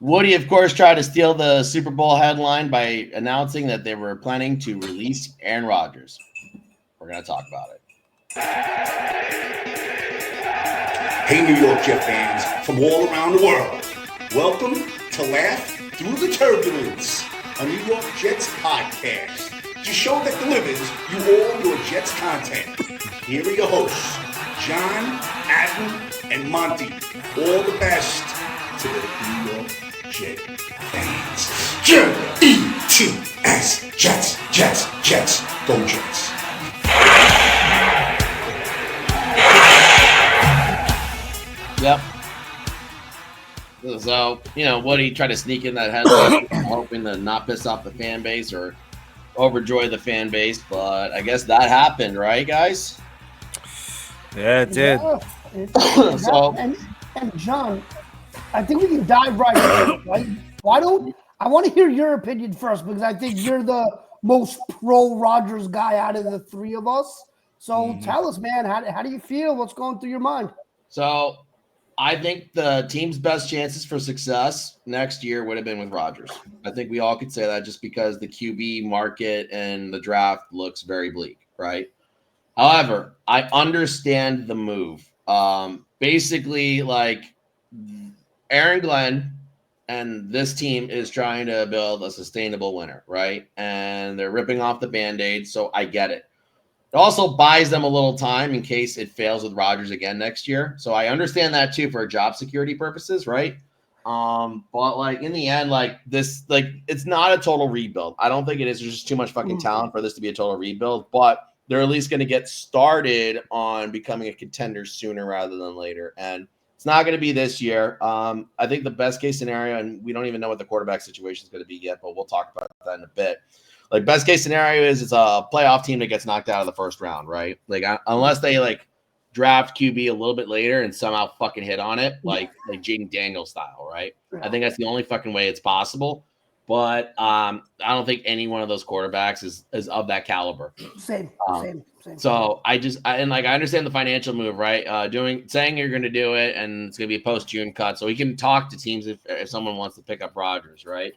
Woody, of course, tried to steal the Super Bowl headline by announcing that they were planning to release Aaron Rodgers. We're going to talk about it. Hey, New York Jet fans from all around the world. Welcome to Laugh Through the Turbulence, a New York Jets podcast. The show that delivers you all your Jets content. Here are your hosts, John, Adam, and Monty. All the best to the New York Jet fans. J-E-T-S, Jets, Jets, Jets, go Jets. Yep. So, Woody tried to sneak in that headline, hoping to not piss off the fan base or overjoy the fan base, but I guess that happened, right, guys? Yeah, it did. Yeah, So, and John, I think we can dive right in, right? I want to hear your opinion first because I think you're the most pro Rodgers guy out of the three of us. So tell us, man, how do you feel? What's going through your mind? So I think the team's best chances for success next year would have been with Rodgers. I think we all could say that just because the QB market and the draft looks very bleak, right? However, I understand the move. Basically, like Aaron Glenn and this team is trying to build a sustainable winner, right? And they're ripping off the Band-Aid, so I get it. It also buys them a little time in case it fails with Rodgers again next year. So I understand that too for job security purposes, right? But like in the end, like this, like it's not a total rebuild. I don't think it is. There's just too much fucking talent for this to be a total rebuild. But they're at least going to get started on becoming a contender sooner rather than later. And it's not going to be this year. I think the best case scenario, and we don't even know what the quarterback situation is going to be yet, but we'll talk about that in a bit. Like best case scenario is it's a playoff team that gets knocked out of the first round, right? Like unless they like draft QB a little bit later and somehow fucking hit on it, like Jaden Daniels style, right? I think that's the only fucking way it's possible. But I don't think any one of those quarterbacks is of that caliber. Same. So I understand the financial move, right? Saying you're going to do it and it's going to be a post-June cut, so we can talk to teams if someone wants to pick up Rodgers, right?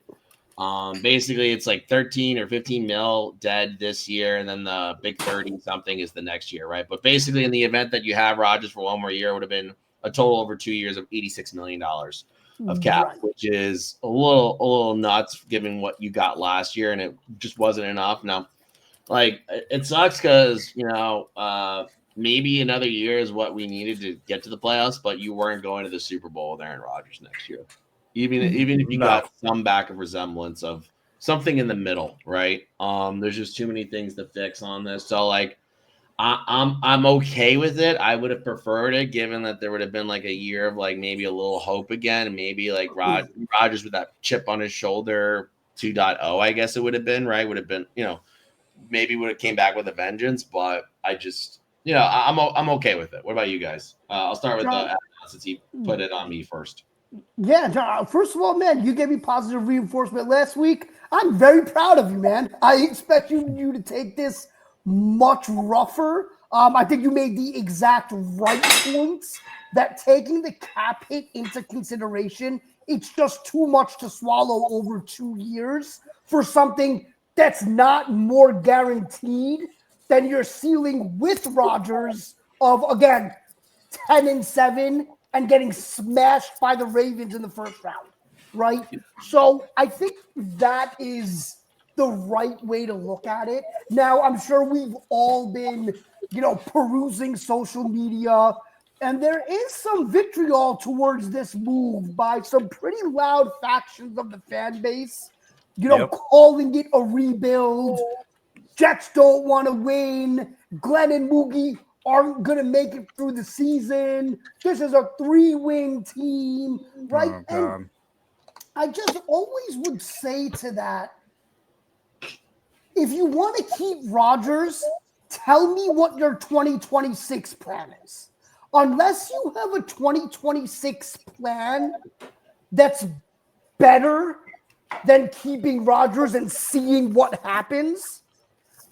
Basically it's like 13 or 15 mil dead this year, and then the big 30 something is the next year, right? But basically in the event that you have Rodgers for one more year, it would have been a total over 2 years of $86 million of cap, which is a little nuts given what you got last year, and it just wasn't enough. Now, like it sucks because maybe another year is what we needed to get to the playoffs, but you weren't going to the Super Bowl with Aaron Rodgers next year. Even if you got some back of resemblance of something in the middle, right? There's just too many things to fix on this. So like I'm okay with it. I would have preferred it given that there would have been like a year of like maybe a little hope again, and maybe like Rodgers with that chip on his shoulder 2.0, I guess it would have been, right? Would have been, maybe would have came back with a vengeance, but I just I'm okay with it. What about you guys? I'll start with Adam since he put it on me first. Yeah, John, first of all, man, you gave me positive reinforcement last week. I'm very proud of you, man. I expect you to take this much rougher. I think you made the exact right points that taking the cap hit into consideration, it's just too much to swallow over 2 years for something that's not more guaranteed than your ceiling with Rodgers of, again, 10-7 and getting smashed by the Ravens in the first round, right? So I think that is the right way to look at it. Now, I'm sure we've all been, perusing social media, and there is some vitriol towards this move by some pretty loud factions of the fan base, calling it a rebuild. Jets don't want to win. Glenn and Moogie aren't going to make it through the season. This is a 3-win team, right? And I just always would say to that, if you want to keep Rodgers, tell me what your 2026 plan is. Unless you have a 2026 plan that's better than keeping Rodgers and seeing what happens,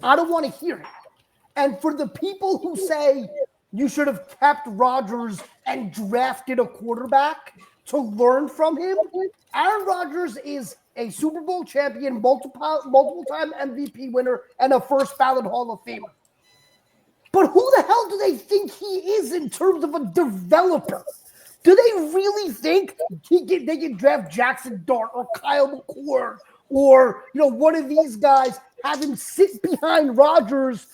I don't want to hear it. And for the people who say you should have kept Rodgers and drafted a quarterback, to learn from him. Aaron Rodgers is a Super Bowl champion, multiple time MVP winner, and a first ballot Hall of Famer. But who the hell do they think he is in terms of a developer? Do they really think they can draft Jackson Dart or Kyle McCord or one of these guys, have him sit behind Rodgers,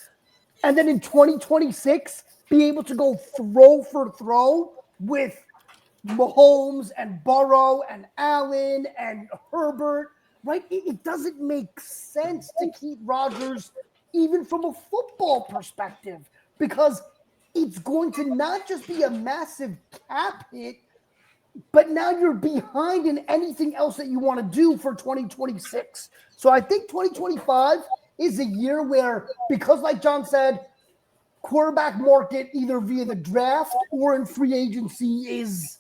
and then in 2026 be able to go throw for throw with Mahomes and Burrow and Allen and Herbert, right? It doesn't make sense to keep Rodgers even from a football perspective, because it's going to not just be a massive cap hit, but now you're behind in anything else that you want to do for 2026. So I think 2025 is a year where, because like John said, quarterback market either via the draft or in free agency is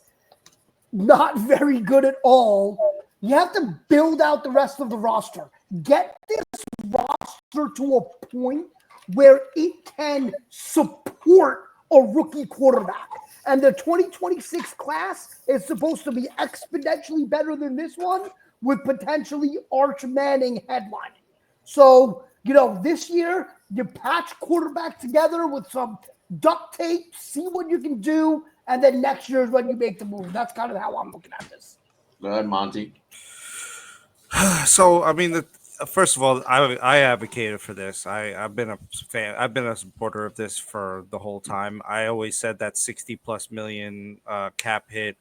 not very good at all. You have to build out the rest of the roster. Get this roster to a point where it can support a rookie quarterback. And the 2026 class is supposed to be exponentially better than this one, with potentially Arch Manning headlining. So, this year, you patch quarterback together with some duct tape, see what you can do, and then next year is when you make the move. That's kind of how I'm looking at this. Go ahead, Monty. So, I mean, first of all, I advocated for this. I've been a fan. I've been a supporter of this for the whole time. I always said that 60+ million cap hit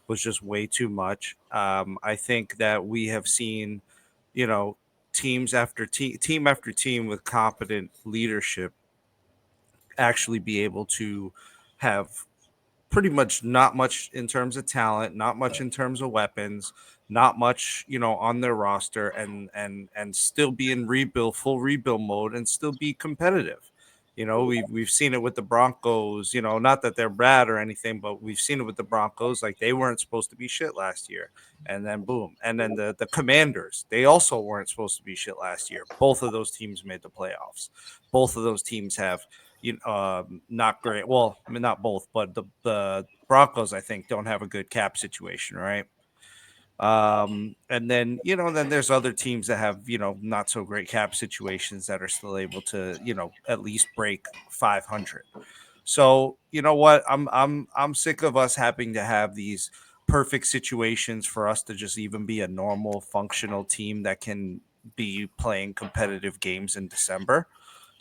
was just way too much. I think that we have seen, team after team with competent leadership actually be able to have pretty much not much in terms of talent, not much in terms of weapons, not much, on their roster, and still be in full rebuild mode, and still be competitive. We've seen it with the Broncos, not that they're bad or anything, but we've seen it with the Broncos. Like, they weren't supposed to be shit last year, and then boom. And then the Commanders, they also weren't supposed to be shit last year. Both of those teams made the playoffs. Both of those teams have not great. Well, I mean, not both, but the Broncos, I think, don't have a good cap situation, right? And then then there's other teams that have not so great cap situations that are still able to at least break 500. So what, I'm sick of us having to have these perfect situations for us to just even be a normal functional team that can be playing competitive games in December.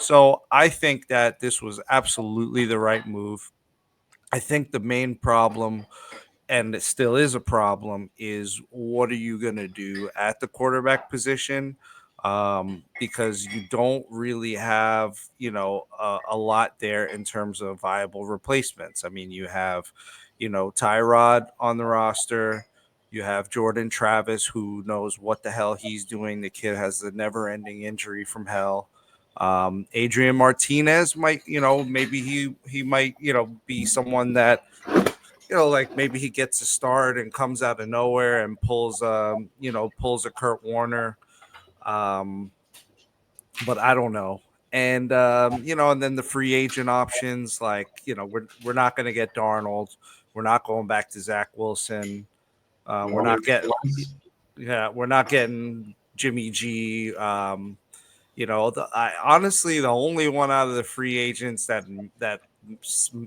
So I think that this was absolutely the right move. I think the main problem, and it still is a problem, is what are you going to do at the quarterback position? Because you don't really have, a lot there in terms of viable replacements. I mean, you have, Tyrod on the roster. You have Jordan Travis, who knows what the hell he's doing. The kid has a never-ending injury from hell. Adrian Martinez might, maybe he might, be someone that, like maybe he gets a start and comes out of nowhere and pulls a Kurt Warner. But I don't know. And, and then the free agent options, like, we're not going to get Darnold. We're not going back to Zach Wilson. We're not getting Jimmy G. Honestly, the only one out of the free agents that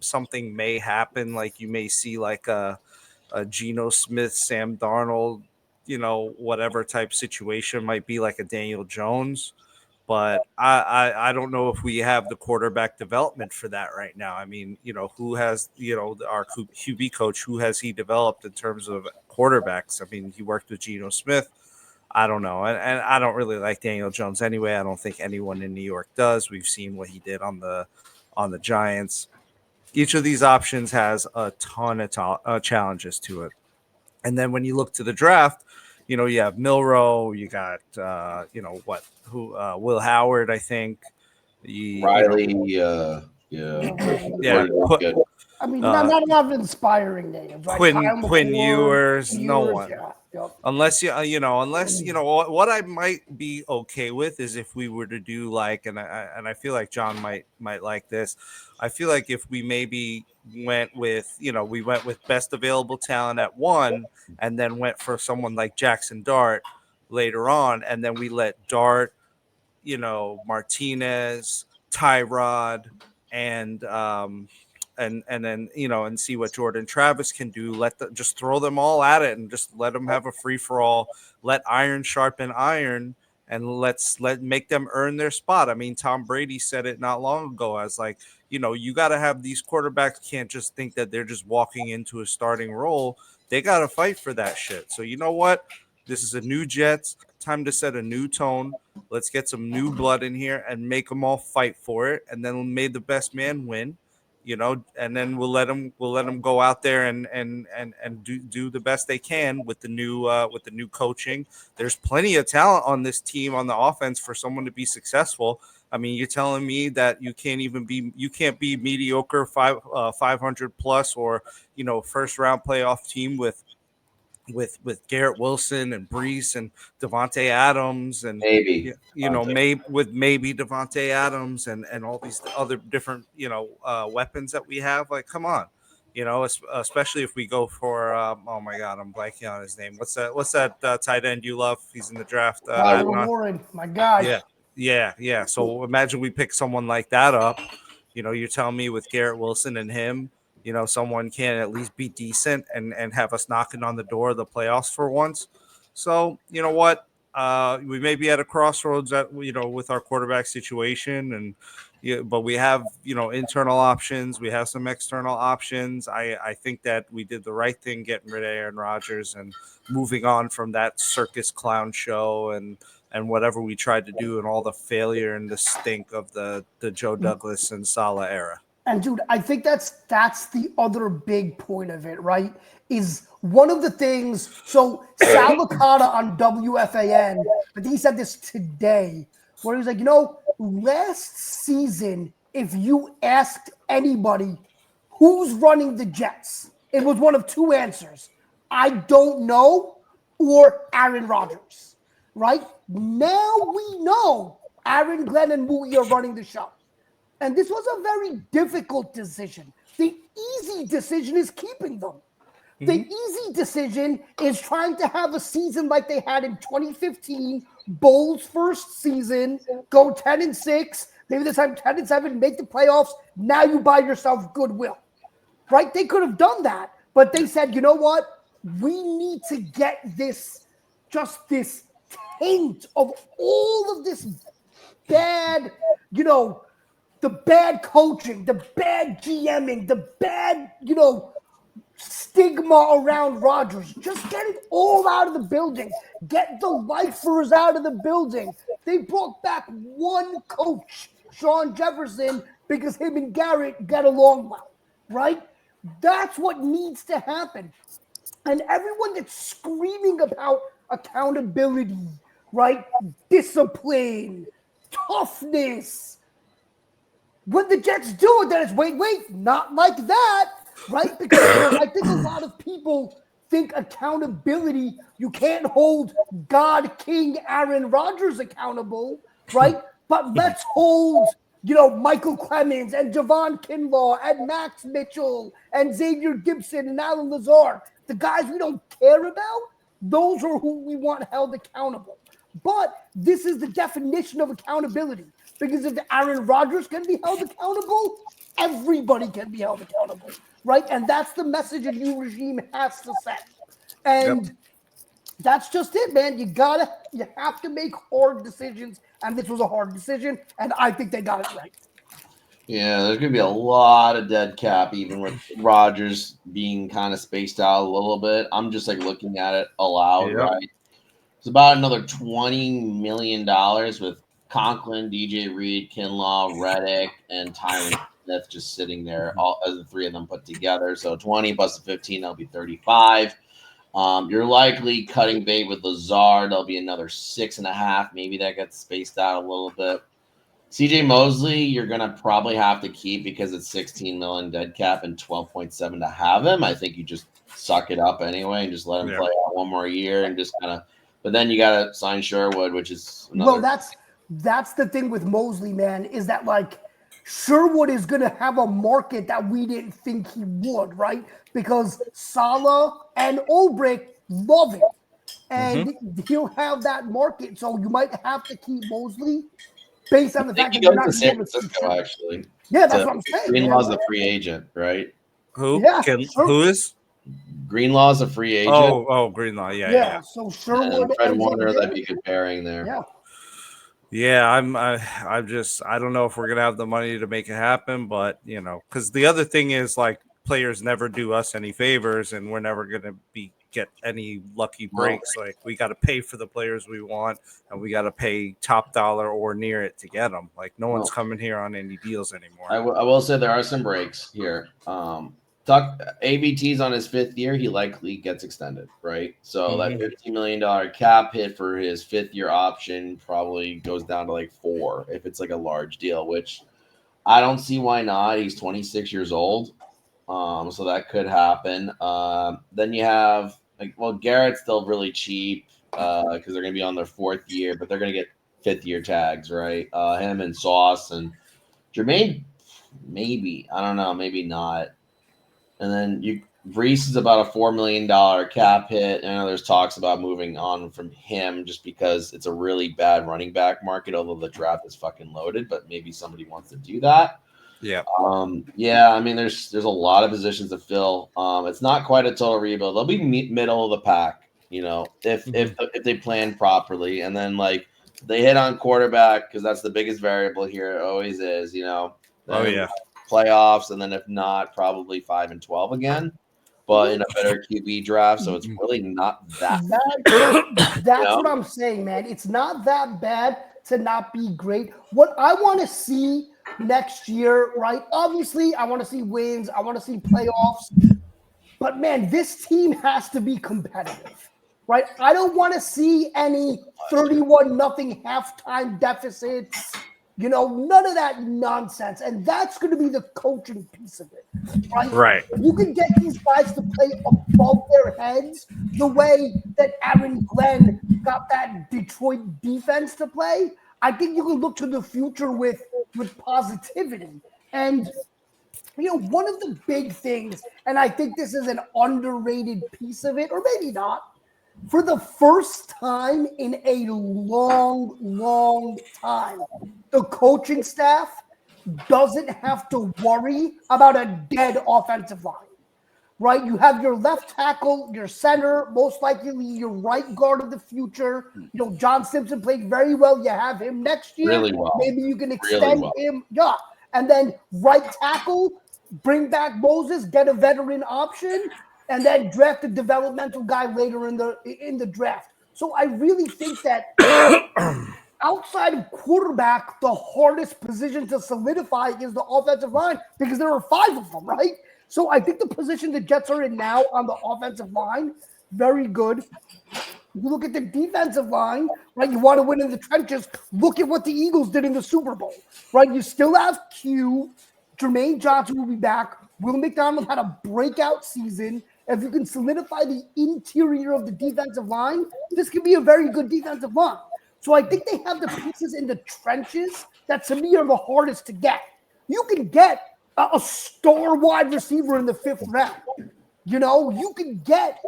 something may happen, like you may see like a Geno Smith, Sam Darnold, whatever type situation, might be like a Daniel Jones. But I don't know if we have the quarterback development for that right now. I mean, who has, our QB coach, who has he developed in terms of quarterbacks? I mean, he worked with Geno Smith. I don't know. And I don't really like Daniel Jones anyway. I don't think anyone in New York does. We've seen what he did on the Giants. Each of these options has a ton of challenges to it. And then when you look to the draft, you have Milroe, you got, Will Howard, I think. Riley. Yeah. Yeah. Good. I mean, not a lot of inspiring names, right? Quinn Kyle McCord, Ewers, no one. yeah. Yep. Unless what I might be okay with is if we were to do like, and I feel like John might like this. I feel like if we maybe went with best available talent at 1, and then went for someone like Jackson Dart later on, and then we let Dart, Martinez, Tyrod, and then and see what Jordan Travis can do. Just throw them all at it and just let them have a free for all. Let iron sharpen iron, and let make them earn their spot. I mean, Tom Brady said it not long ago as like, you got to have these quarterbacks can't just think that they're just walking into a starting role. They got to fight for that shit. So you know what? This is a new Jets. Time to set a new tone. Let's get some new blood in here and make them all fight for it, and then may the best man win. And then we'll let them go out there and do the best they can with the new coaching. There's plenty of talent on this team on the offense for someone to be successful. I mean, you're telling me that you can't be mediocre 500 plus or first round playoff team with Garrett Wilson and Brees and Devontae Adams and Maybe maybe Devontae Adams and all these other different weapons that we have. Like, come on, especially if we go for oh my God, I'm blanking on his name. What's that tight end you love? He's in the draft. Warren, my guy. Yeah. So imagine we pick someone like that up. You're telling me with Garrett Wilson and him, someone can at least be decent and have us knocking on the door of the playoffs for once. So, you know what? We may be at a crossroads with our quarterback situation, but we have, internal options. We have some external options. I think that we did the right thing getting rid of Aaron Rodgers and moving on from that circus clown show and whatever we tried to do and all the failure and the stink of the Joe Douglas and Saleh era. And dude, I think that's the other big point of it, right? Is one of the things. So Sal Licata on WFAN, I think he said this today, where he was like, last season, if you asked anybody who's running the Jets, it was one of two answers: I don't know, or Aaron Rodgers. Right now, we know Aaron, Glenn, and Bowie are running the show. And this was a very difficult decision. The easy decision is keeping them. Mm-hmm. The easy decision is trying to have a season like they had in 2015, Bulls' first season, go 10-6, maybe this time 10-7, make the playoffs. Now you buy yourself goodwill, right? They could have done that, but they said, you know what? We need to get this taint of all of this bad, the bad coaching, the bad GMing, the bad, stigma around Rodgers. Just get it all out of the building. Get the lifers out of the building. They brought back one coach, Sean Jefferson, because him and Garrett get along well, right? That's what needs to happen. And everyone that's screaming about accountability, right? Discipline, toughness. When the Jets do it, then it's wait, not like that, right? Because I think a lot of people think accountability, you can't hold God King Aaron Rodgers accountable, right? But let's hold, Michael Clemens and Javon Kinlaw and Max Mitchell and Xavier Gibson and Alan Lazard, the guys we don't care about, those are who we want held accountable. But this is the definition of accountability. Because if Aaron Rodgers can be held accountable, everybody can be held accountable, right? And that's the message a new regime has to send. And that's just it, man. You have to make hard decisions, and this was a hard decision, and I think they got it right. Yeah, there's going to be a lot of dead cap, even with Rodgers being kind of spaced out a little bit. I'm just looking at it aloud, right? It's about another $20 million with Conklin, DJ Reed, Kinlaw, Reddick, and Tyron Smith just sitting there, all as the three of them put together. So 20 plus the 15, that'll be 35. You're likely cutting bait with Lazard. There'll be another 6.5. Maybe that gets spaced out a little bit. CJ Mosley, you're gonna probably have to keep because it's 16 million dead cap and 12.7 to have him. I think you just suck it up anyway and just let him play out one more year and just kind of. But then you gotta sign Sherwood, which is another. Well, that's the thing with Mosley, man, is that like Sherwood is gonna have a market that we didn't think he would, right? Because Salah and Ulbrich love him, and he'll have that market. So you might have to keep Mosley based on the fact that he you're goes not to San going to Francisco, actually. Yeah, that's what I'm saying. Greenlaw's a free agent, right? Who? Yeah, Who is? Greenlaw's a free agent. Oh, Greenlaw. Yeah. So Sherwood and Fred ends up Warner, there. that'd be a good pairing there. Yeah. Yeah, I don't know if we're gonna have the money to make it happen, but because the other thing is like players never do us any favors, and we're never gonna get any lucky breaks. Like we got to pay for the players we want, and we got to pay top dollar or near it to get them. Like no one's coming here on any deals anymore. I will say there are some breaks here. ABT's on his 5th year. He likely gets extended, right? So that $15 million cap hit for his 5th year option probably goes down to like 4 if it's like a large deal, which I don't see why not. He's 26 years old. So that could happen. Then you have Garrett's still really cheap because they're going to be on their 4th year, but they're going to get 5th year tags, right? Him and Sauce and Jermaine, maybe. I don't know, maybe not. And then Brees is about a $4 million cap hit. I know there's talks about moving on from him just because it's a really bad running back market, although the draft is fucking loaded, but maybe somebody wants to do that. Yeah. I mean, there's a lot of positions to fill. It's not quite a total rebuild. They'll be middle of the pack, if they plan properly. And then like they hit on quarterback because that's the biggest variable here. It always is, playoffs, and then if not, probably 5 and 12 again, but in a better QB draft. So it's really not that. That's what I'm saying, man. It's not that bad to not be great. What I want to see next year, right? Obviously, I want to see wins. I want to see playoffs. But man, this team has to be competitive, right? I don't want to see any 31-0 halftime deficits. None of that nonsense. And that's going to be the coaching piece of it, right? Right. You can get these guys to play above their heads the way that Aaron Glenn got that Detroit defense to play. I think you can look to the future with positivity. And, one of the big things, and I think this is an underrated piece of it, or maybe not, for the first time in a long, long time, the coaching staff doesn't have to worry about a dead offensive line, right? You have your left tackle, your center, most likely your right guard of the future. John Simpson played very well. You have him next year. Really well. Maybe you can extend him. Yeah. And then right tackle, bring back Moses, get a veteran option, and then draft a developmental guy later in the draft. So I really think that outside of quarterback, the hardest position to solidify is the offensive line because there are 5 of them, right? So I think the position the Jets are in now on the offensive line, very good. You look at the defensive line, right? You want to win in the trenches. Look at what the Eagles did in the Super Bowl, right? You still have Q. Jermaine Johnson will be back. Will McDonald had a breakout season. If you can solidify the interior of the defensive line, this could be a very good defensive line. So I think they have the pieces in the trenches that, to me, are the hardest to get. You can get a star wide receiver in the 5th round. You can get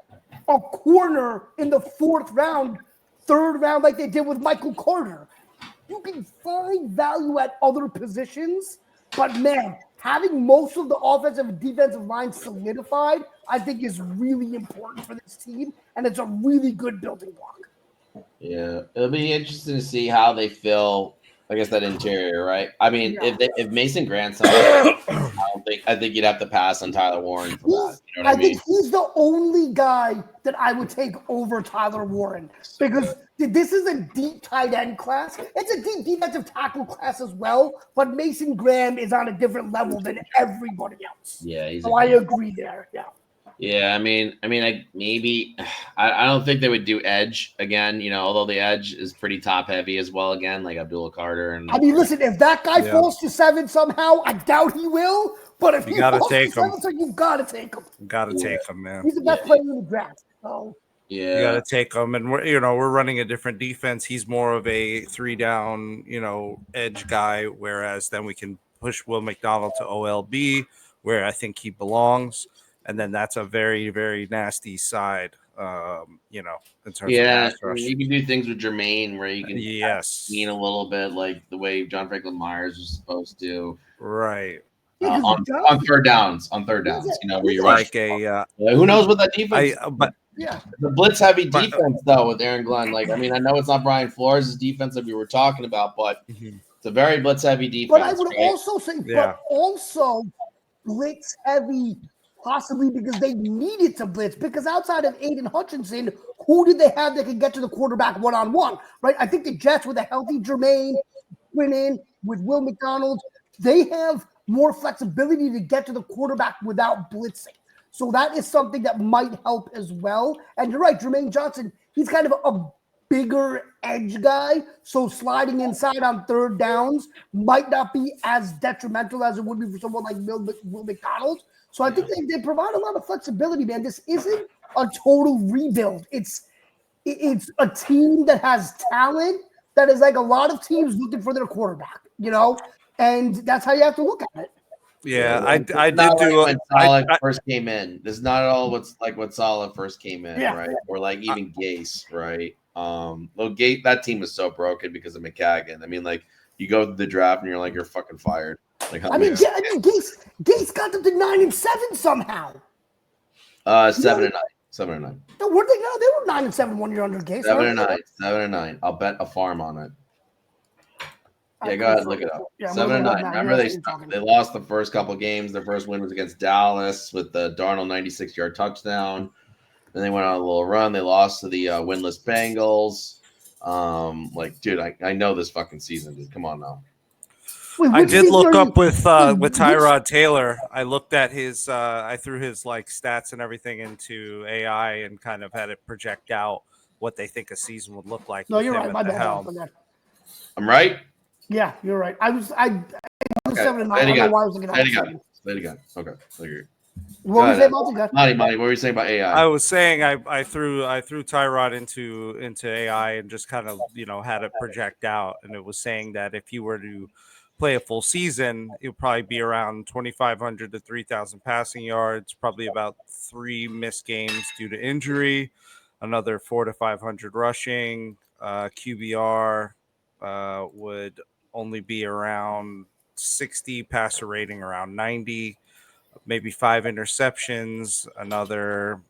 a corner in the 4th round, 3rd round, like they did with Michael Carter. You can find value at other positions, but man, having most of the offensive and defensive line solidified, I think is really important for this team, and it's a really good building block. Yeah, it'll be interesting to see how they fill, I guess, that interior, right? I mean, if Mason Grant's on, I think you'd have to pass on Tyler Warren for that. I think he's the only guy that I would take over Tyler Warren because this is a deep tight end class. It's a deep defensive tackle class as well, but Mason Graham is on a different level than everybody else. Yeah, I agree there. Yeah. Yeah, maybe I don't think they would do edge again. Although the edge is pretty top heavy as well. Again, like Abdullah Carter and. Listen, if that guy falls to 7 somehow, I doubt he will. But if You he gotta falls to take him. 7, so you've got to take him. Gotta take him, man. He's the best player in the draft. So you got to take him, and we're running a different defense. He's more of a 3-down, edge guy, whereas then we can push Will McDonald to OLB, where I think he belongs, and then that's a very, very nasty side, in terms of pass rush. You can do things with Jermaine where you can lean a little bit, like the way John Franklin Myers was supposed to, right? On third downs, where you rush. Who knows what that defense? The blitz heavy defense though with Aaron Glenn. I know it's not Brian Flores' defense that we were talking about, but it's a very blitz heavy defense. But I would also say, but also blitz heavy, possibly because they needed to blitz. Because outside of Aiden Hutchinson, who did they have that could get to the quarterback one-on-one? Right? I think the Jets with a healthy Jermaine went in with Will McDonald. They have more flexibility to get to the quarterback without blitzing. So that is something that might help as well. And you're right, Jermaine Johnson, he's kind of a bigger edge guy. So sliding inside on third downs might not be as detrimental as it would be for someone like Will McDonald. So I think they provide a lot of flexibility, man. This isn't a total rebuild. It's a team that has talent that is like a lot of teams looking for their quarterback, and that's how you have to look at it. Yeah, I did do when Saleh first came in. This is not at all what Saleh first came in, right? Or even Gase, right? Gase, that team was so broken because of McCaggan. You go to the draft and you're like, you're fucking fired. Gase got them to 9-7 somehow. 7-9. No, were they? No, they were 9-7 1 year under Gase. 7-9. I'll bet a farm on it. Yeah, go ahead and look it up. 7-9. Remember they lost the first couple games. Their first win was against Dallas with the Darnold 96-yard touchdown. Then they went on a little run. They lost to the winless Bengals. Dude, I know this fucking season, dude. Come on now. I did look up with Tyrod Taylor. I looked at his I threw his stats and everything into AI and kind of had it project out what they think a season would look like. No, you're right. My bad. I'm right. Yeah, you're right. I was 7-9. I don't know why I was looking at it. Okay. What were you saying, Monty? What were you saying about AI? I was saying I threw Tyrod into AI and just kind of had it project out, and it was saying that if you were to play a full season, it would probably be around 2,500 to 3,000 passing yards, probably about 3 missed games due to injury, another 400 to 500 rushing, QBR would only be around 60, passer rating around 90, maybe 5 interceptions, another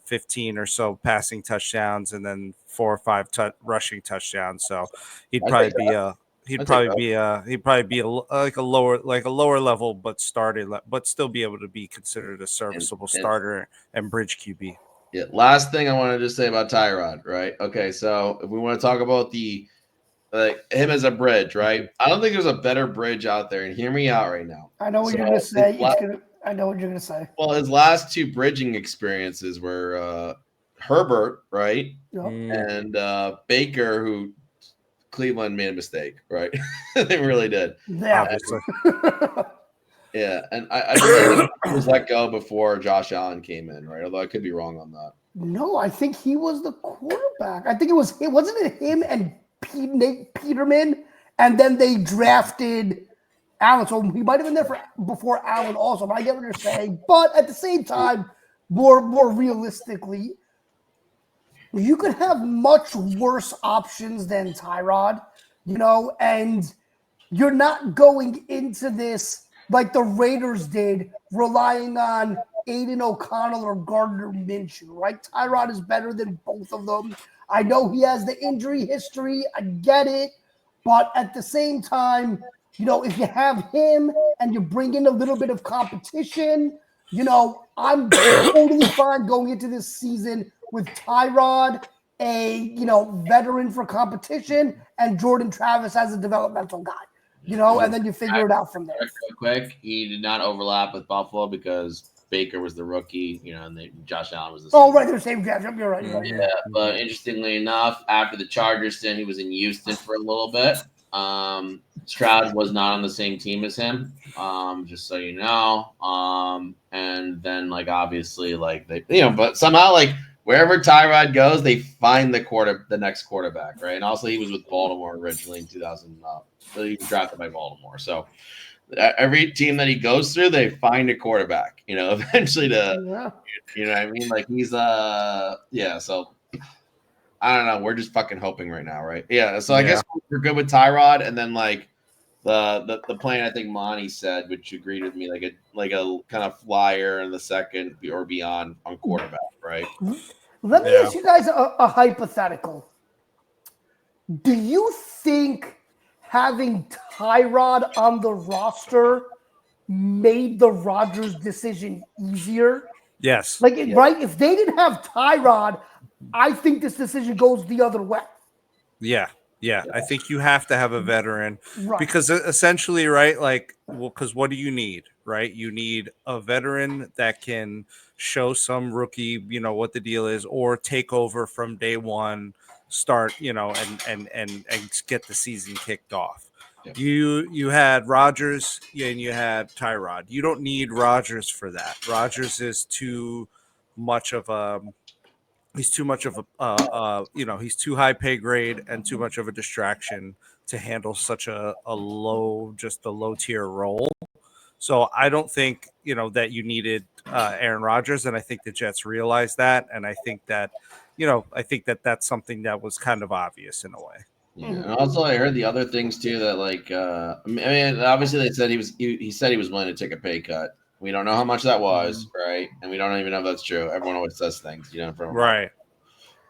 15 or so passing touchdowns, and then 4 or 5 rushing touchdowns. So he'd probably be a lower level, but still be able to be considered a serviceable starter and bridge QB. Yeah. Last thing I wanted to say about Tyrod, right? Okay, so if we want to talk about him as a bridge, right? I don't think there's a better bridge out there. And hear me out right now. I know what you're going to say. I know what you're going to say. Well, his last 2 bridging experiences were Herbert, right? Yep. And Baker, who Cleveland made a mistake, right? They really did. Yeah. Yeah. And I think he was let go before Josh Allen came in, right? Although I could be wrong on that. No, I think he was the quarterback. I think wasn't it him and Nate Peterman, and then they drafted Allen. So he might have been there before Allen also. But I get what you're saying. But at the same time, more realistically, you could have much worse options than Tyrod, and you're not going into this like the Raiders did, relying on Aiden O'Connell or Gardner Minshew, right? Tyrod is better than both of them. I know he has the injury history. I get it. But at the same time, if you have him and you bring in a little bit of competition, I'm totally fine going into this season with Tyrod, a veteran for competition, and Jordan Travis as a developmental guy, and then you figure it out from there. Quick, he did not overlap with Buffalo because Baker was the rookie, and Josh Allen was the Oh, right, they're the same draft. You're right. Yeah, but interestingly enough, after the Chargers stint, he was in Houston for a little bit. Stroud was not on the same team as him, just so you know. And then obviously but somehow wherever Tyrod goes, they find the next quarterback, right? And also he was with Baltimore originally in 2000. So he was drafted by Baltimore. So every team that he goes through, they find a quarterback, eventually you know what I mean? He's so I don't know. We're just fucking hoping right now, right? Yeah. So I guess we're good with Tyrod, and then the plan I think Monty said, which agreed with me, like a kind of flyer in the second or beyond on quarterback, right? Let me ask you guys a hypothetical. Do you think having Tyrod on the roster made the Rodgers decision easier? Yes. Right? If they didn't have Tyrod, I think this decision goes the other way. Yeah. I think you have to have a veteran because essentially, right? Because what do you need, right? You need a veteran that can show some rookie, what the deal is, or take over from day one, start, and get the season kicked off. Yeah. You had Rodgers and you had Tyrod. You don't need Rodgers for that. Rodgers is too much of a he's too high pay grade and too much of a distraction to handle such a low tier role. So I don't think that you needed Aaron Rodgers, and I think the Jets realized that, and I think that that's something that was kind of obvious in a way. Yeah, and also I heard the other things too that obviously they said he said he was willing to take a pay cut. We don't know how much that was, right? And we don't even know if that's true. Everyone always says things, right.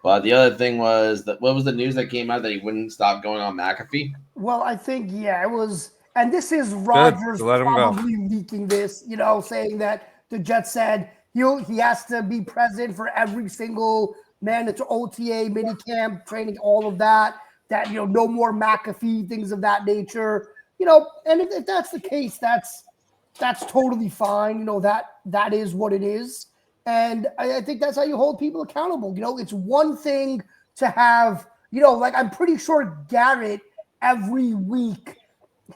But the other thing was that what was the news that came out that he wouldn't stop going on McAfee? Well, I think it was, and this is Rodgers probably leaking this, saying that the Jets said he has to be present for every single mandatory OTA, minicamp, training, all of that. That no more McAfee, things of that nature. And if that's the case, that's totally fine. That is what it is. And I think that's how you hold people accountable. It's one thing to have, I'm pretty sure Garrett every week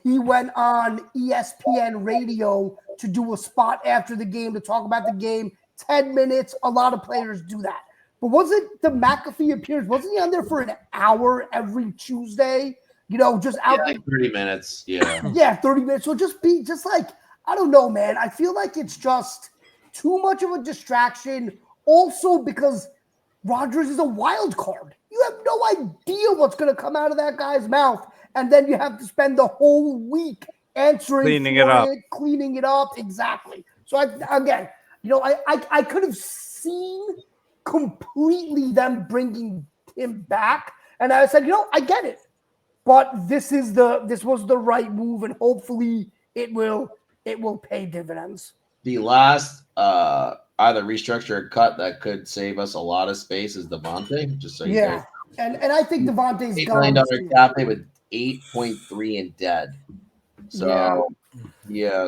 he went on ESPN radio to do a spot after the game to talk about the game. 10 minutes. A lot of players do that. But wasn't the McAfee appearance, wasn't he on there for an hour every Tuesday? Just out there. 30 minutes. Yeah. Yeah, 30 minutes. So I don't know, man. I feel like it's just too much of a distraction. Also, because Rodgers is a wild card. You have no idea what's going to come out of that guy's mouth. And then you have to spend the whole week answering cleaning it up. Exactly. So, I could have seen completely them bringing him back. And I said, I get it. But this was the right move, and hopefully it will pay dividends. The last either restructure or cut that could save us a lot of space is Devontae. Just so you guys know. And I think Devontae's $8 million cap hit with 8.3 in dead. So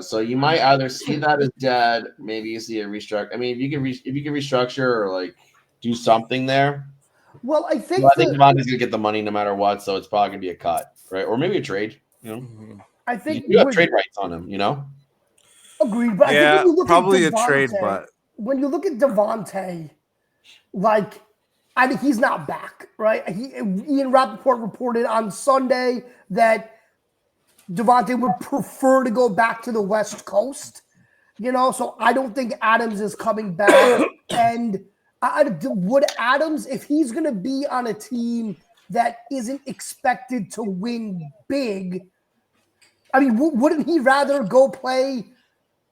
so you might either see that as dead, maybe you see a restructure. I mean, if you can restructure or do something there. Well, I think Devontae's gonna get the money no matter what, so it's probably gonna be a cut, right? Or maybe a trade. I think you have trade rights on him. Agreed, but I think when you look probably at a trade. But when you look at Devontae, he's not back, right? Ian Rappaport reported on Sunday that Devontae would prefer to go back to the West Coast. So I don't think Adams is coming back. And would Adams, if he's going to be on a team that isn't expected to win big, I mean, wouldn't he rather go play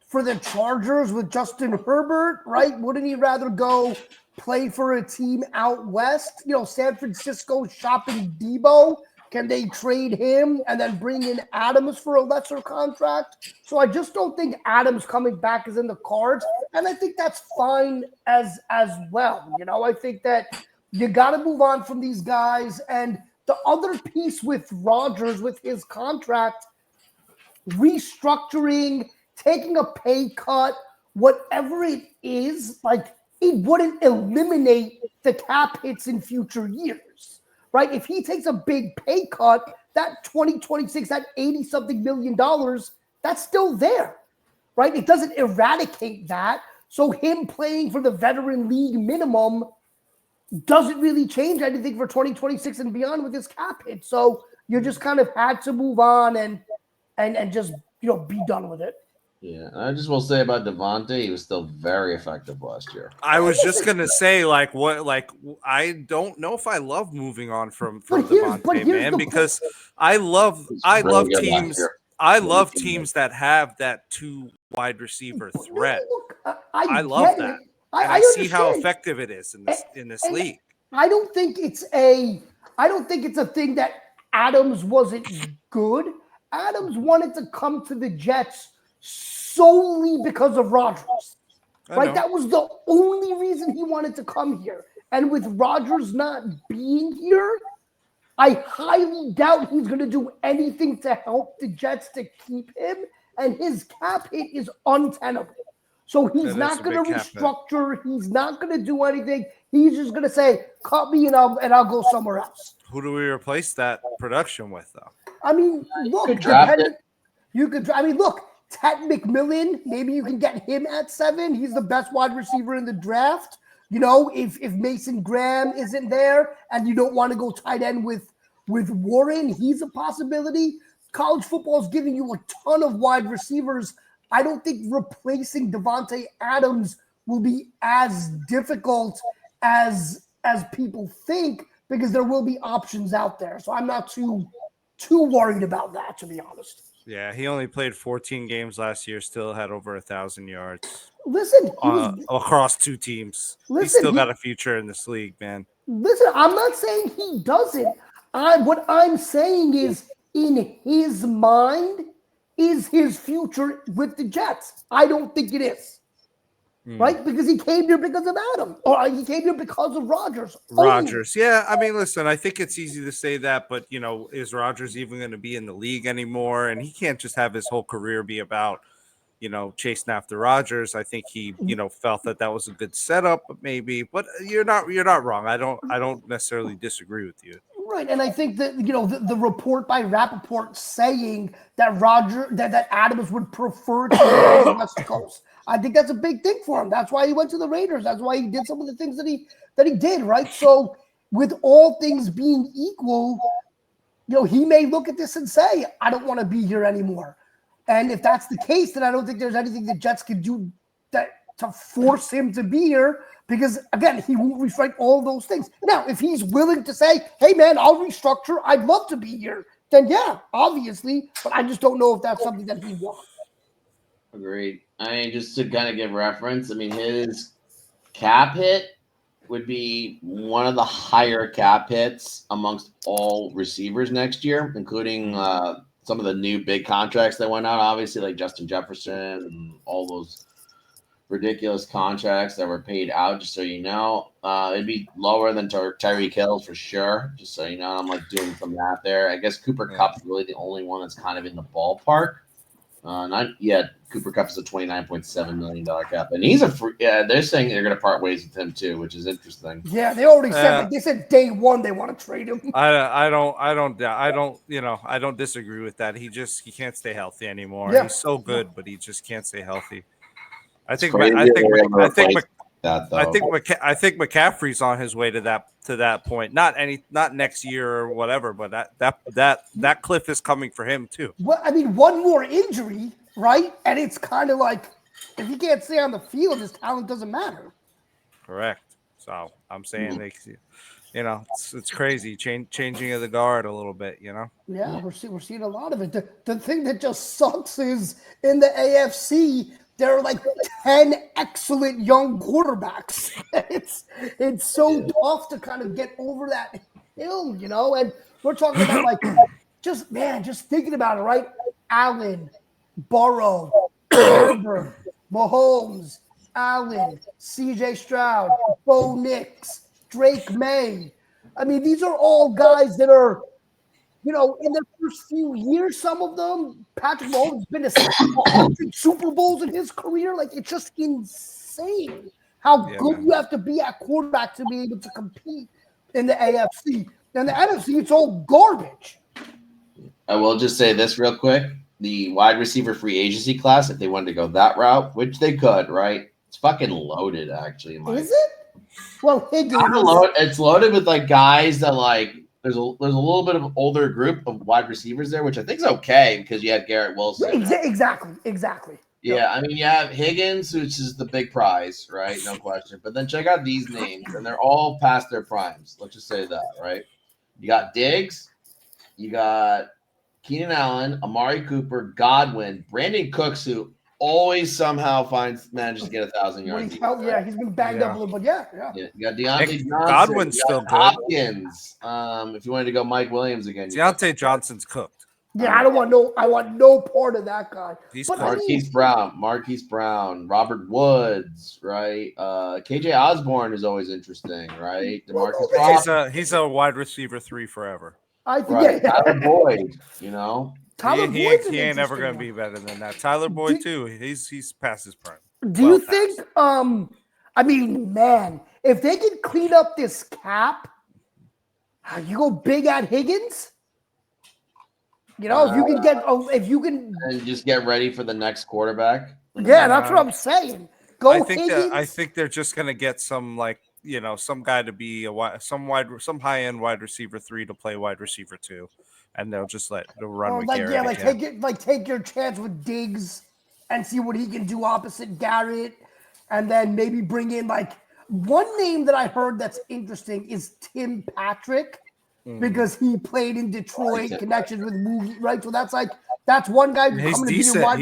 for the Chargers with Justin Herbert, right? Wouldn't he rather go play for a team out west? San Francisco shopping Debo. Can they trade him and then bring in Adams for a lesser contract? So I just don't think Adams coming back is in the cards. And I think that's fine as well. I think that you got to move on from these guys. And the other piece with Rodgers, with his contract, restructuring, taking a pay cut, whatever it is, like it wouldn't eliminate the cap hits in future years, right? If he takes a big pay cut, that 2026, that 80-something million dollars, that's still there, right? It doesn't eradicate that. So him playing for the veteran league minimum doesn't really change anything for 2026 and beyond with his cap hit. So you just kind of had to move on and just, be done with it. Yeah, I just will say about Devontae, he was still very effective last year. I was just gonna say, I don't know if I love moving on from Devontae, man, because I love teams that have that 2 wide receiver threat. Look, I love that. And I see how effective it is in this league. I don't think it's a thing that Adams wasn't good. Adams wanted to come to the Jets solely because of Rodgers. Right? That was the only reason he wanted to come here. And with Rodgers not being here, I highly doubt he's going to do anything to help the Jets to keep him. And his cap hit is untenable. So he's not going to restructure. He's not going to do anything. He's just going to say, cut me and I'll go somewhere else. Who do we replace that production with, though? I mean, look, look, Ted McMillan, maybe you can get him at 7. He's the best wide receiver in the draft. If Mason Graham isn't there and you don't want to go tight end with Warren, he's a possibility. College football is giving you a ton of wide receivers. I don't think replacing Devontae Adams will be as difficult as people think because there will be options out there. So I'm not too worried about that, to be honest. Yeah, he only played 14 games last year, still had over 1,000 yards. Listen, across 2 teams. He's still got a future in this league, man. Listen, I'm not saying he doesn't. What I'm saying is, in his mind, is his future with the Jets. I don't think it is. Right? Because he came here because of Adam. Or he came here because of Rodgers. Rodgers. Yeah, I mean, listen, I think it's easy to say that, but, is Rodgers even going to be in the league anymore? And he can't just have his whole career be about, chasing after Rodgers. I think he, felt that was a good setup, maybe. But you're not wrong. I don't necessarily disagree with you. Right, and I think that the report by Rappaport saying that that Adams would prefer to go to the West Coast. I think that's a big thing for him. That's why he went to the Raiders. That's why he did some of the things that he did. Right. So with all things being equal, he may look at this and say, "I don't want to be here anymore." And if that's the case, then I don't think there's anything the Jets can do to force him to be here. Because, again, he won't respect all those things. Now, if he's willing to say, hey, man, I'll restructure. I'd love to be here. Then, yeah, obviously. But I just don't know if that's something that he wants. Agreed. I mean, just to kind of give reference, his cap hit would be one of the higher cap hits amongst all receivers next year, including some of the new big contracts that went out, obviously, like Justin Jefferson and all those ridiculous contracts that were paid out, just so you know. It'd be lower than Tyreek Hill for sure, just so you know. I'm doing some math there. I guess Cooper Kupp's really the only one that's kind of in the ballpark. Not yet. Cooper Kupp is a $29.7 million cap, and he's a free. Yeah, they're saying they're going to part ways with him too, which is interesting. Yeah, they already said. They said day one they want to trade him. I don't disagree with that. He can't stay healthy anymore. Yeah. He's so good, but he just can't stay healthy. I think McCaffrey's on his way to that point. Not next year or whatever, but that cliff is coming for him too. Well, one more injury, right? And it's kind of like if he can't stay on the field, his talent doesn't matter. Correct. So I'm saying it's crazy changing of the guard a little bit. Yeah, we're seeing a lot of it. The thing that just sucks is in the AFC. There are 10 excellent young quarterbacks. It's so tough to kind of get over that hill, and we're talking about just thinking about it, right? Allen, Burrow, Herbert, Mahomes, Allen, CJ Stroud, Bo Nix, Drake May. These are all guys that are in the first few years, some of them, Patrick Mahomes has been to 100 Super Bowls in his career. Like, it's just insane how good you have to be at quarterback to be able to compete in the AFC. In the NFC, it's all garbage. I will just say this real quick. The wide receiver free agency class, if they wanted to go that route, which they could, right? It's fucking loaded, actually. Is it? Well, Higgins. It's loaded with like guys that like there's a little bit of older group of wide receivers there, which I think is okay because you have Garrett Wilson. Exactly. Yeah, I mean, you have Higgins, which is the big prize, right? No question. But then check out these names, and they're all past their primes. Let's just say that, right? You got Diggs, you got Keenan Allen, Amari Cooper, Godwin, Brandon Cooks, who always somehow manages to get 1,000 yards. He's been banged up a little, but yeah. You got Deontay Johnson. Godwin's still good. Hopkins. If you wanted to go Mike Williams again. Deontay Johnson's cooked. Yeah, I want no part of that guy. Marquise Brown, Robert Woods, right? KJ Osborne is always interesting, right? He's a wide receiver 3 forever. I think Tyler Boyd, Tyler Boyd ain't never going to be better than that. Tyler Boyd too. He's past his prime. Do you think? I mean, man, if they can clean up this cap, you go big at Higgins. If you can, and just get ready for the next quarterback. Yeah, that's what I'm saying. I think they're just going to get some some guy to be some high end wide receiver 3 to play wide receiver 2, and they'll run with Garrett. Take your chance with Diggs and see what he can do opposite Garrett, and then maybe bring in one name that I heard that's interesting is Tim Patrick. Because he played in Detroit, connections with movies, right? So that's one guy. He's decent.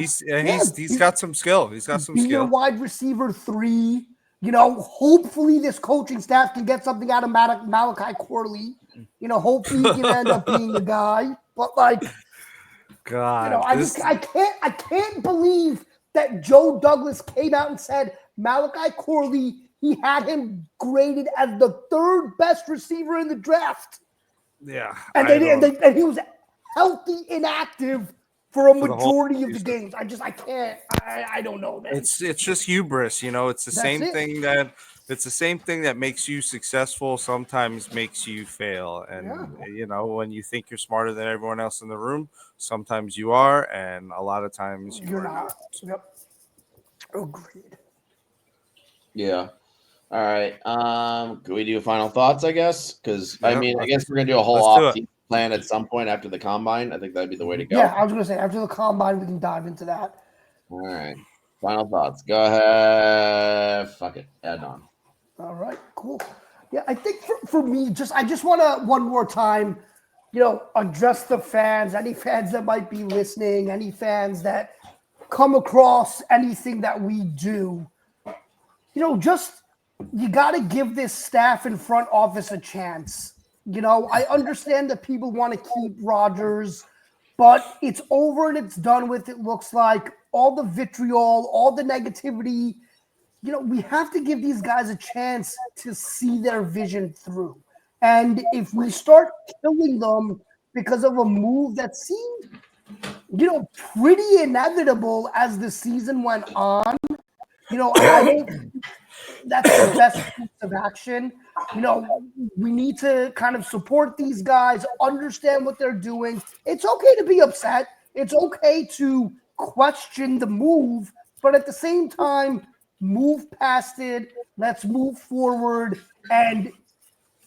He's got some skill. He's got some skill. Your wide receiver 3. Hopefully this coaching staff can get something out of Malachi Corley. Hopefully he can end up being the guy. But God, I can't believe that Joe Douglas came out and said Malachi Corley. He had him graded as the 3rd best receiver in the draft. Yeah, and he was healthy inactive for a majority of the games. I can't. I don't know, man. It's just hubris, It's the same thing that makes you successful sometimes makes you fail, and when you think you're smarter than everyone else in the room, sometimes you are, and a lot of times you're not. Yep. Agreed. Yeah. All right. Can we do final thoughts, I guess? Because, I guess we're going to do a whole off-season plan at some point after the Combine. I think that'd be the way to go. Yeah, I was going to say, after the Combine, we can dive into that. All right. Final thoughts. Go ahead. Fuck it. Add on. All right. Cool. Yeah, I think for me, I just want to, one more time, address the fans, any fans that might be listening, any fans that come across anything that we do, you got to give this staff and front office a chance. I understand that people want to keep Rodgers, but it's over and it's done with. It looks like all the vitriol, all the negativity. We have to give these guys a chance to see their vision through. And if we start killing them because of a move that seemed, pretty inevitable as the season went on, I think that's the best course of action. We need to kind of support these guys, understand what they're doing. It's okay to be upset. It's okay to question the move, but at the same time, move past it. Let's move forward and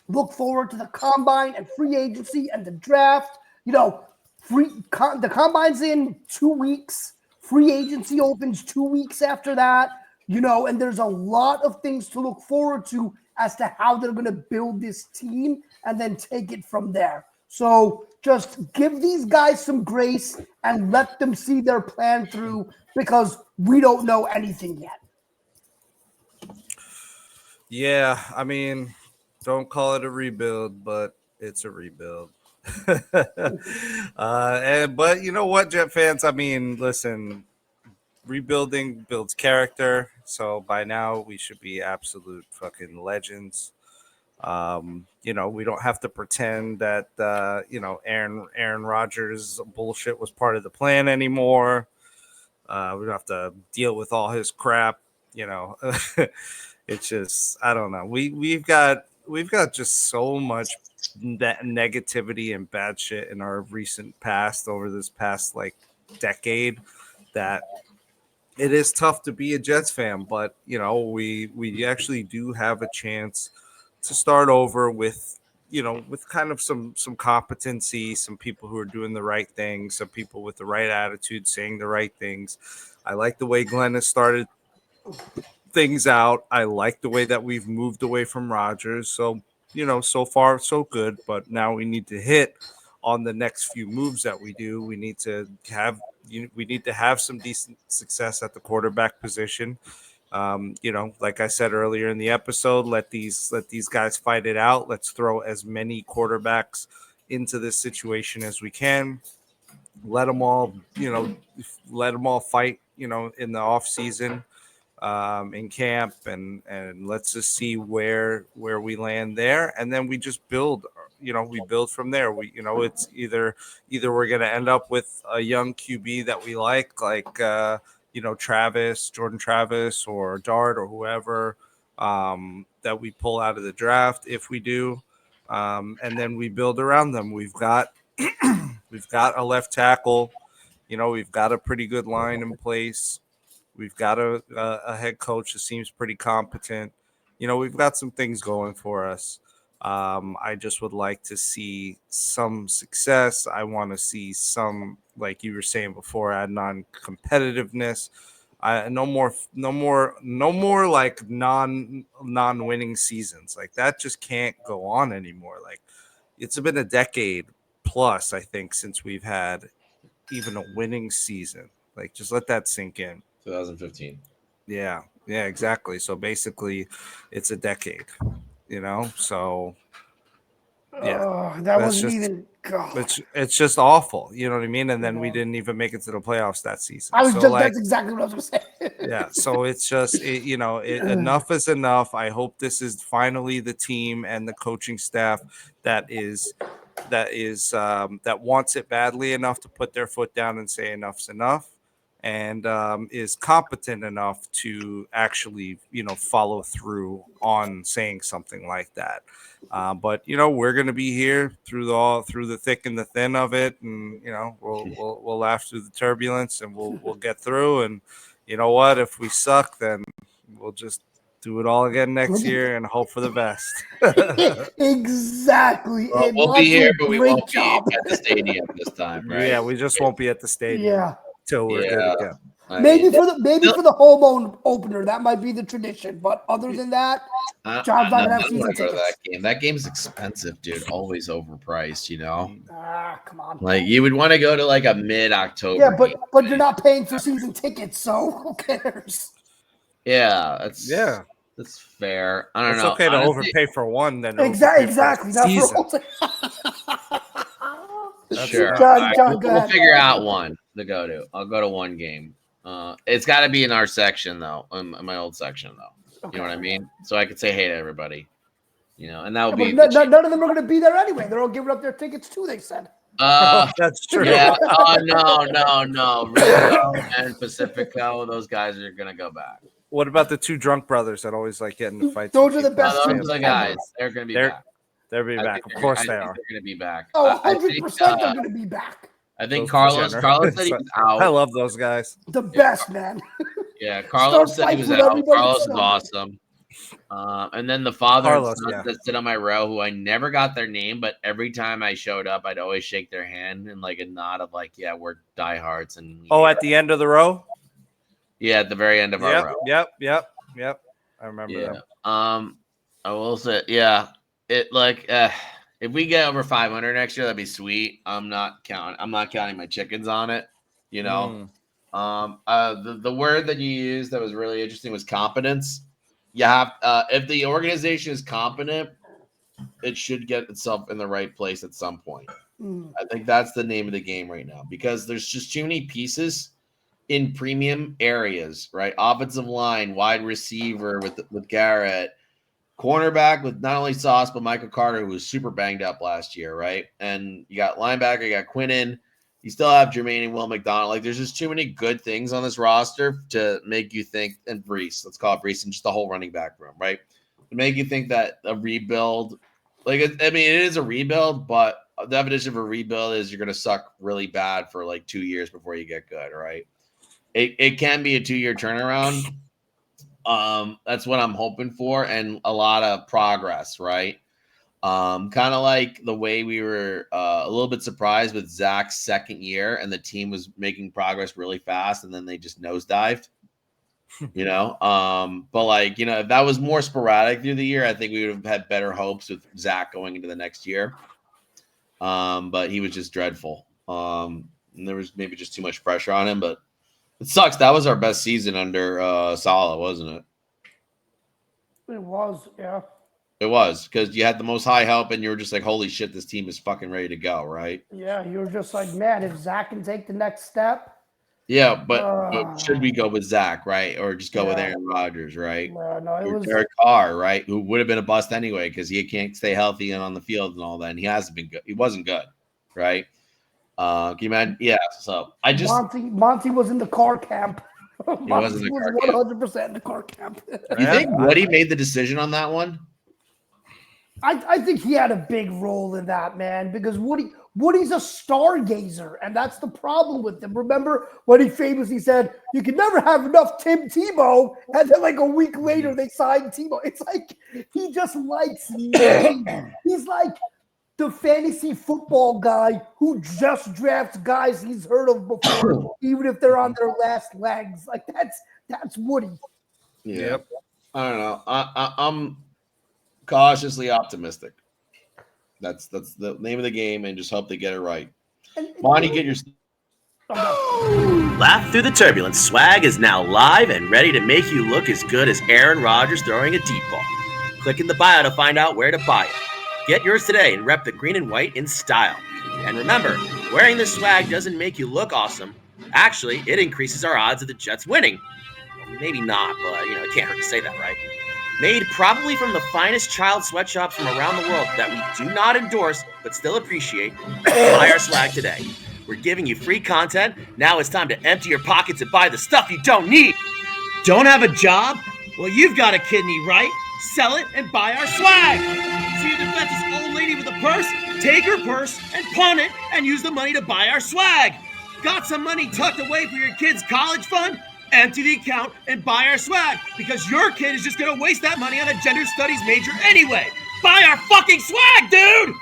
look forward to the Combine and free agency and the draft. The Combine's in 2 weeks. Free agency opens 2 weeks after that. And there's a lot of things to look forward to as to how they're going to build this team and then take it from there. So just give these guys some grace and let them see their plan through because we don't know anything yet. Yeah, don't call it a rebuild, but it's a rebuild. But you know what, Jet fans? Listen, rebuilding builds character. So by now we should be absolute fucking legends. We don't have to pretend that Aaron Rodgers bullshit was part of the plan anymore. We don't have to deal with all his crap. It's just, I don't know. We've got just so much that negativity and bad shit in our recent past over this past like decade that it is tough to be a Jets fan, but we actually do have a chance to start over with with kind of some competency, some people who are doing the right things, some people with the right attitude, saying the right things. I like the way Glenn has started things out. I like the way that we've moved away from Rodgers. So, so far so good, but now we need to hit on the next few moves that we do. We need to have some decent success at the quarterback position. Like I said earlier in the episode, let these guys fight it out. Let's throw as many quarterbacks into this situation as we can. Let them all fight, in the off season, in camp, and let's just see where we land there, and then we just build. We build from there. It's either we're going to end up with a young QB that we like Jordan Travis or Dart or whoever that we pull out of the draft if we do, and then we build around them. We've got a left tackle. We've got a pretty good line in place. We've got a head coach that seems pretty competent. We've got some things going for us. I just would like to see some success. I want to see some, like you were saying before, add non-competitiveness. No more like non-winning seasons. Like that just can't go on anymore. Like it's been a decade plus, I think, since we've had even a winning season. Like just let that sink in. 2015. Yeah, exactly. So basically, it's a decade. So yeah, that wasn't even. God. It's just awful. You know what I mean? And then we didn't even make it to the playoffs that season. That's exactly what I was going to say. Yeah. So it's just enough is enough. I hope this is finally the team and the coaching staff that wants it badly enough to put their foot down and say enough's enough. And is competent enough to actually, follow through on saying something like that. But we're going to be here through the thick and the thin of it, and we'll laugh through the turbulence, and we'll get through. And you know what? If we suck, then we'll just do it all again next year and hope for the best. Exactly. Well, we'll be here, but we won't be at the stadium this time, right? Yeah, we just won't be at the stadium. Yeah. Till we're good again. Maybe for the home opener, that might be the tradition. But other than that, John's not gonna have season tickets. That game. That game's expensive, dude. Always overpriced, Come on. Like you would want to go to like a mid-October. Yeah, but you're not paying for season tickets, so who cares? Yeah, that's fair. I don't know. It's okay to overpay for one, then exactly. That's sure. John, we'll figure out one to go to. I'll go to one game. It's got to be in our section though, in my old section though. Okay. You know what I mean? So I could say hey to everybody. And that would be. None of them are going to be there anyway. They're all giving up their tickets too. They said. That's true. Yeah. No. Rio and Pacifico, those guys are going to go back. What about the two drunk brothers that always like getting in fights? Those are the best. Those are the guys. They're going to be back. They'll be back. Of course they are. They're going to be back. Oh, 100% they're going to be back. I think Carlos said he was out. I love those guys. The best, man. Yeah, Carlos said he was out. Carlos is awesome. And then the father and son that sit on my row, who I never got their name, but every time I showed up, I'd always shake their hand and like a nod of like, yeah, we're diehards. And at the end of the row? Yeah, at the very end of our row. Yep. I remember them. I will say, it like if we get over 500 next year, that'd be sweet. I'm not counting my chickens on it. The word that you used that was really interesting was competence. You have if the organization is competent, it should get itself in the right place at some point. I think that's the name of the game right now because there's just too many pieces in premium areas, right? Offensive line, wide receiver with Garrett, cornerback with not only Sauce, but Michael Carter, who was super banged up last year, right? And you got linebacker, you got Quinnen. You still have Jermaine and Will McDonald. Like, there's just too many good things on this roster to make you think, and Brees, let's call it Brees, and just the whole running back room, right? To make you think that a rebuild, like, I mean, it is a rebuild, but the definition of a rebuild is you're going to suck really bad for like 2 years before you get good, right? It can be a 2-year turnaround. That's what I'm hoping for, and a lot of progress, right? Kind of like the way we were a little bit surprised with Zach's second year, and the team was making progress really fast, and then they just nosedived. But like, if that was more sporadic through the year, I think we would have had better hopes with Zach going into the next year. But he was just dreadful. And there was maybe just too much pressure on him, but it sucks. That was our best season under Saleh, wasn't it? It was, yeah. It was, because you had the most high help, and you were just like, holy shit, this team is fucking ready to go, right? Yeah, you were just like, man, if Zach can take the next step. Yeah, but should we go with Zach, right? Or just go with Aaron Rodgers, right? No, it was Derek Carr, right? Who would have been a bust anyway, because he can't stay healthy and on the field and all that, and he hasn't been good. He wasn't good, right? Can you imagine? Yeah, so I just... Monty was in the car camp. He was in the car camp. 100% in the car camp. You think Woody made the decision on that one? I think he had a big role in that, man, because Woody's a stargazer, and that's the problem with him. Remember when he famously said, you can never have enough Tim Tebow, and then like a week later they signed Tebow. It's like he just likes names. He's like the fantasy football guy who just drafts guys he's heard of before, even if they're on their last legs. Like that's Woody. Yeah. Yep. I don't know. I'm cautiously optimistic. That's the name of the game, and just hope they get it right. Monty, get your... Laugh Through the Turbulence swag is now live and ready to make you look as good as Aaron Rodgers throwing a deep ball. Click in the bio to find out where to buy it. Get yours today and rep the green and white in style. And remember, wearing this swag doesn't make you look awesome. Actually, it increases our odds of the Jets winning. Well, maybe not, but it can't hurt to say that, right? Made probably from the finest child sweatshops from around the world that we do not endorse but still appreciate, buy our swag today. We're giving you free content. Now it's time to empty your pockets and buy the stuff you don't need. Don't have a job? Well, you've got a kidney, right? Sell it and buy our swag. See if that's this old lady with a purse? Take her purse and pawn it and use the money to buy our swag. Got some money tucked away for your kid's college fund? Empty the account and buy our swag, because your kid is just going to waste that money on a gender studies major anyway. Buy our fucking swag, dude!